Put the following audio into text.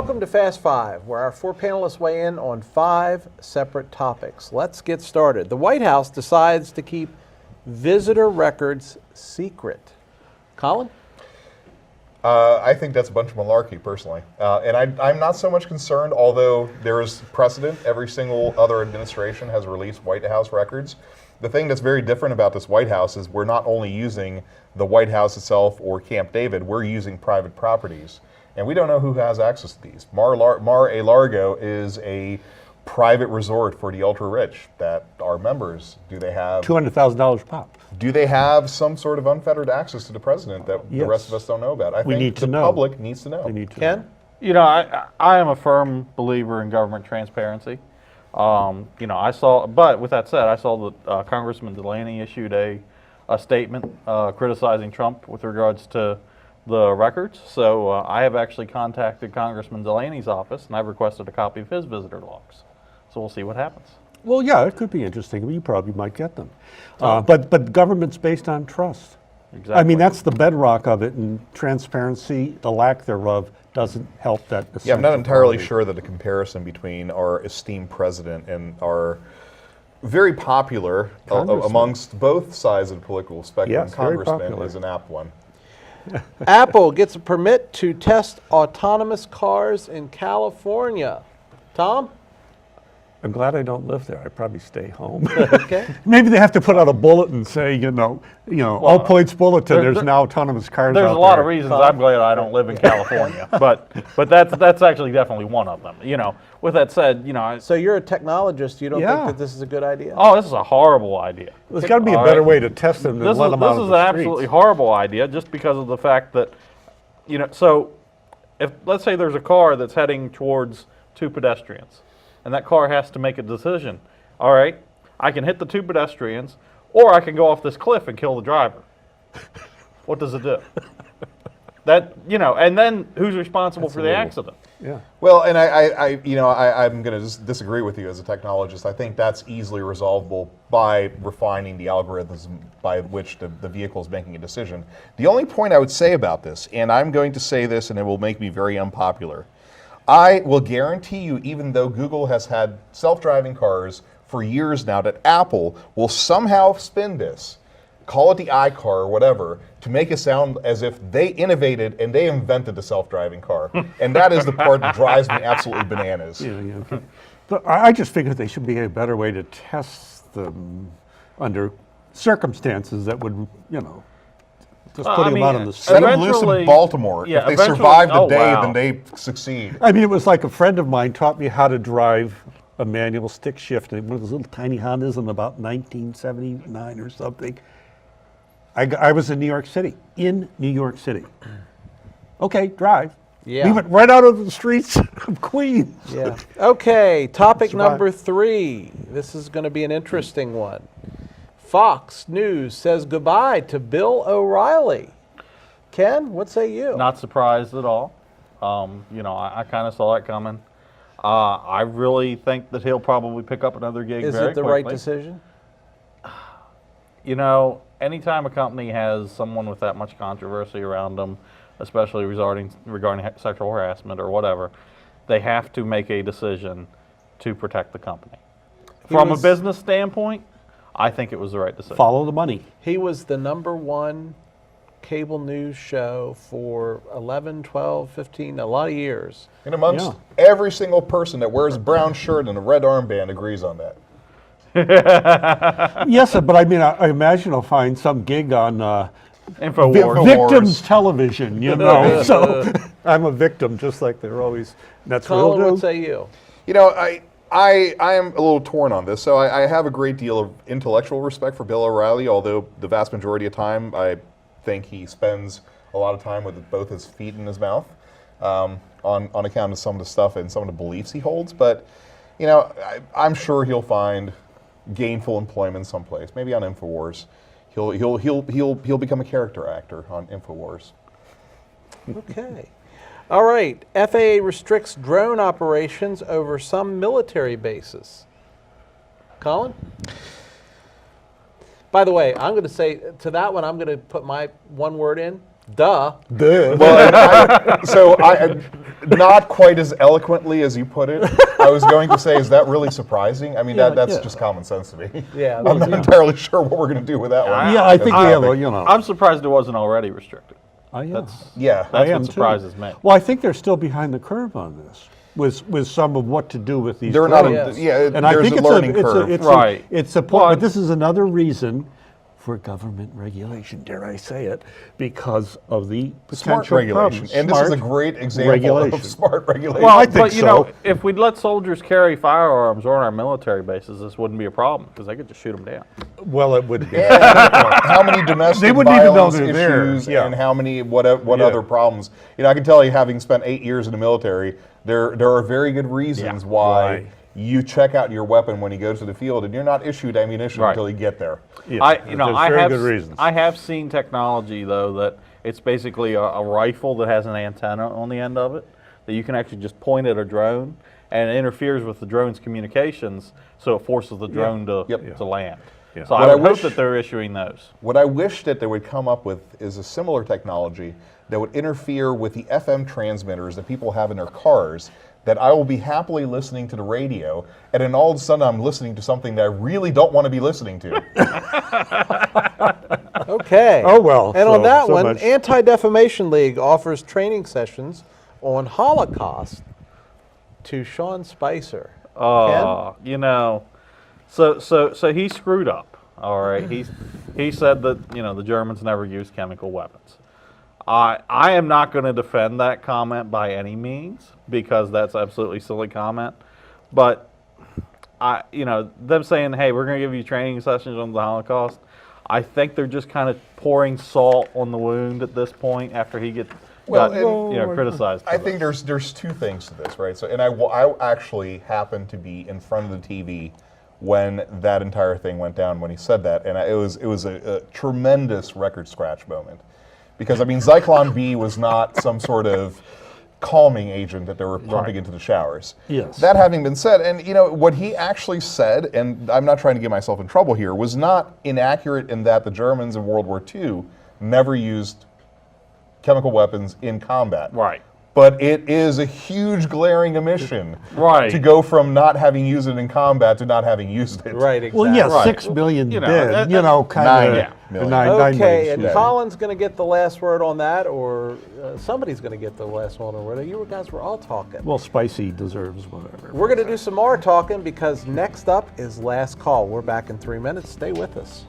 welcome to Fast Five, where our four panelists weigh in on 5 separate topics. Let's get started. The White House decides to keep visitor records secret. Colin? I think that's a bunch of malarkey, personally. And I'm not so much concerned, although there is precedent. Every single other administration has released White House records. The thing that's very different about this White House is we're not only using the White House itself or Camp David, we're using private properties. And we don't know who has access to these. Mar-a-Lago is a private resort for the ultra-rich that are members. Do they have $200,000 pop? Do they have some sort of unfettered access to the president that the rest of us don't know about? I think the public needs to know. Ken? You know, I am a firm believer in government transparency. You know, but with that said, I saw that Congressman Delaney issued a statement criticizing Trump with regards to the records. So I have actually contacted Congressman Delaney's office, and I've requested a copy of his visitor logs. So we'll see what happens. Well, yeah, it could be interesting. You probably might get them. But government's based on trust. Exactly. I mean, that's the bedrock of it, and transparency, the lack thereof, doesn't help that. Yeah, I'm not entirely sure that the comparison between our esteemed president and our very popular, amongst both sides of the political spectrum, congressman is an apt one. Apple gets a permit to test autonomous cars in California. Tom? I'm glad I don't live there. I'd probably stay home. Okay. Maybe they have to put out a bulletin saying, all points bulletin. There's now autonomous cars. There's a lot of reasons I'm glad I don't live in California, but that's actually definitely one of them. You know, with that said, So you're a technologist. You don't think that this is a good idea? Oh, this is a horrible idea. There's got to be a better way to test them than let them out of the streets. This is an absolutely horrible idea, just because of the fact that, so if let's say there's a car that's heading towards 2 pedestrians. And that car has to make a decision. All right, I can hit the 2 pedestrians, or I can go off this cliff and kill the driver. What does it do? And then who's responsible for the accident? Yeah. Well, and I'm going to just disagree with you as a technologist. I think that's easily resolvable by refining the algorithms by which the vehicle is making a decision. The only point I would say about this, and I'm going to say this, and it will make me very unpopular, I will guarantee you, even though Google has had self-driving cars for years now, that Apple will somehow spin this, call it the iCar or whatever, to make it sound as if they innovated and they invented the self-driving car. And that is the part that drives me absolutely bananas. Okay. But I just figured there should be a better way to test them under circumstances that would, just put them out on the street. Set them loose in Baltimore. Yeah, if they survive the day, then they succeed. I mean, it was like a friend of mine taught me how to drive a manual stick shift in one of those little tiny Hondas in about 1979 or something. I was in New York City. Okay, drive. Yeah. We went right out of the streets of Queens. Yeah. Okay, topic number 3. This is going to be an interesting one. Fox News says goodbye to Bill O'Reilly. Ken, what say you? Not surprised at all. I kind of saw that coming. I really think that he'll probably pick up another gig very quickly. Is it the right decision? Anytime a company has someone with that much controversy around them, especially regarding sexual harassment or whatever, they have to make a decision to protect the company. From a business standpoint, I think it was the right decision. Follow the money. He was the #1 cable news show for 11, 12, 15, a lot of years. And amongst every single person that wears a brown shirt and a red armband agrees on that. Yes, but I mean, I imagine I'll find some gig on InfoWars. Victims Television, so I'm a victim, just like they're always. That's Colin, real. what say you? I am a little torn on this. So I have a great deal of intellectual respect for Bill O'Reilly, although the vast majority of time I think he spends a lot of time with both his feet in his mouth on account of some of the stuff and some of the beliefs he holds. But, I'm sure he'll find gainful employment someplace, maybe on InfoWars. He'll become a character actor on InfoWars. Okay. All right. FAA restricts drone operations over some military bases. Colin? By the way, I'm going to say to that one, I'm going to put my one word in. Duh. Well, not quite as eloquently as you put it. I was going to say, is that really surprising? I mean, that's just common sense to me. Yeah, I'm not entirely sure what we're going to do with that one. Yeah, I think we have a, you know. I'm surprised it wasn't already restricted. Yeah. Yeah. That's am what too. surprises me. Well, I think they're still behind the curve on this, with some of what to do with these. They're not. programs. Yes. Yeah, And I there's think a learning curve. Right. It's a point, Well, but this is another reason for government regulation, dare I say it, because of the Smart potential regulation, problems. and this is a Smart great example regulation. of smart regulation. Well, I think but you know, so. if we'd let soldiers carry firearms on our military bases, this wouldn't be a problem because they could just shoot them down. Well, it would be. How many domestic They wouldn't even know violence they're there, issues yeah. and how many what Yeah. other problems? You know, I can tell you, having spent 8 years in the military, there are very good reasons Yeah. why Right. you check out your weapon when you go to the field, and you're not issued ammunition Right. until you get there. Yeah, I there's very have good reasons. I have seen technology though that it's basically a rifle that has an antenna on the end of it that you can actually just point at a drone and it interferes with the drone's communications, so it forces the drone to Yep. to land. Yeah. So What I I would hope wish- that they're issuing those. What I wish that they would come up with is a similar technology that would interfere with the FM transmitters that people have in their cars, that I will be happily listening to the radio, and then all of a sudden I'm listening to something that I really don't want to be listening to. Okay. Oh, well, And on so- that so one, much. Anti-Defamation League offers training sessions on Holocaust to Sean Spicer. You know, so he screwed up. All right, he said that the Germans never used chemical weapons. I am not going to defend that comment by any means because that's absolutely silly comment. But them saying, "Hey, we're going to give you training sessions on the Holocaust," I think they're just kind of pouring salt on the wound at this point after he got criticized. I for think this. there's two things to this, right? So, and I actually happened to be in front of the TV when that entire thing went down, when he said that, and it was a tremendous record scratch moment, because I mean, Zyklon B was not some sort of calming agent that they were pumping into the showers. Yes. That having been said, and what he actually said, and I'm not trying to get myself in trouble here, was not inaccurate in that the Germans in World War II never used chemical weapons in combat. Right. But it is a huge glaring omission Right. to go from not having used it in combat to not having used it. Right, exactly. Well, yeah, Right. 6 million You know, dead, that- kind Nine, of. yeah, million. Nine Okay, million, and Colin's going to get the last word on that, or somebody's going to get the last one, or whatever. You guys were all talking. Well, spicy deserves whatever. We're going to do some more talking because next up is Last Call. We're back in 3 minutes. Stay with us.